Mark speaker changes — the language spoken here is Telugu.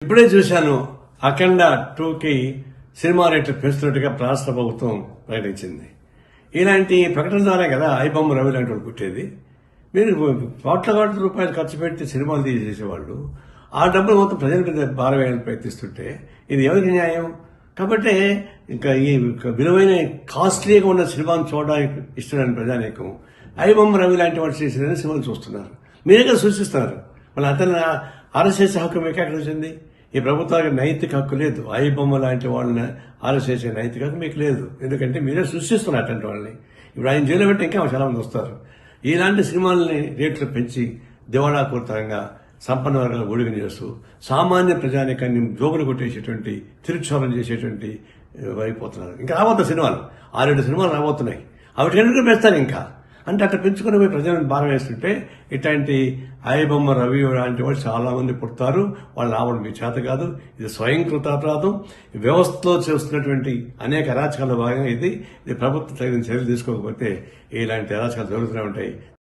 Speaker 1: ఇప్పుడే చూశాను అఖండ 2కి సినిమా రేట్లు పెంచుతున్నట్టుగా రాష్ట్ర ప్రభుత్వం ప్రకటించింది. ఇలాంటి ప్రకటన ద్వారా కదా ఐబొమ్మ రవి లాంటి వాళ్ళు పుట్టేది. మీరు కోట్ల రూపాయలు ఖర్చు పెట్టి సినిమాలు తీసేసేవాళ్ళు ఆ డబ్బులు మొత్తం ప్రజల మీద భారం వేయాలని ప్రయత్నిస్తుంటే ఇది ఎవరికి న్యాయం? కాబట్టి ఇంకా ఈ విలువైన కాస్ట్లీగా ఉన్న సినిమాను చూడడానికి ఇష్టమైన ప్రజానీకం ఐబొమ్మ రవి లాంటి వాళ్ళు చేసిన సినిమాలు చూస్తున్నారు. మీరే కదా సూచిస్తున్నారు. మళ్ళీ అతను అరెస్ట్ చేసే హక్కు మీకు ఎక్కడ వచ్చింది? ఈ ప్రభుత్వానికి నైతిక హక్కు లేదు. ఐబొమ్మ లాంటి వాళ్ళని అరెస్ట్ చేసే నైతిక హక్కు మీకు లేదు. ఎందుకంటే మీరే సృష్టిస్తున్నారు అటువంటి వాళ్ళని. ఇప్పుడు ఆయన జైలు పెట్టి ఇంకా చాలా మంది వస్తారు. ఇలాంటి సినిమాలని రేట్లు పెంచి దివాళాకూర్తంగా సంపన్న వర్గాలు ఊడిగని చేస్తూ సామాన్య ప్రజానికాన్ని జోగులు కొట్టేసేటువంటి తిరుక్షోభం చేసేటువంటి అయిపోతున్నారు. ఇంకా రాబోతున్న సినిమాలు 6-7 సినిమాలు రాబోతున్నాయి. అవి ఎందుకు పెంచుతారు ఇంకా అంటే అట్లా పెంచుకుని పోయి ప్రజలను భారం వేస్తుంటే ఇట్లాంటి ఐబొమ్మ రవి లాంటి వాళ్ళు చాలా మంది పుడతారు. వాళ్ళు రావడం మీ చేత కాదు. ఇది స్వయంకృత అపరాధం. వ్యవస్థలో చేస్తున్నటువంటి అనేక అరాచకాల భాగంగా ఇది ప్రభుత్వం తగిన చర్యలు తీసుకోకపోతే ఇలాంటి అరాచకాలు జరుగుతూనే ఉంటాయి.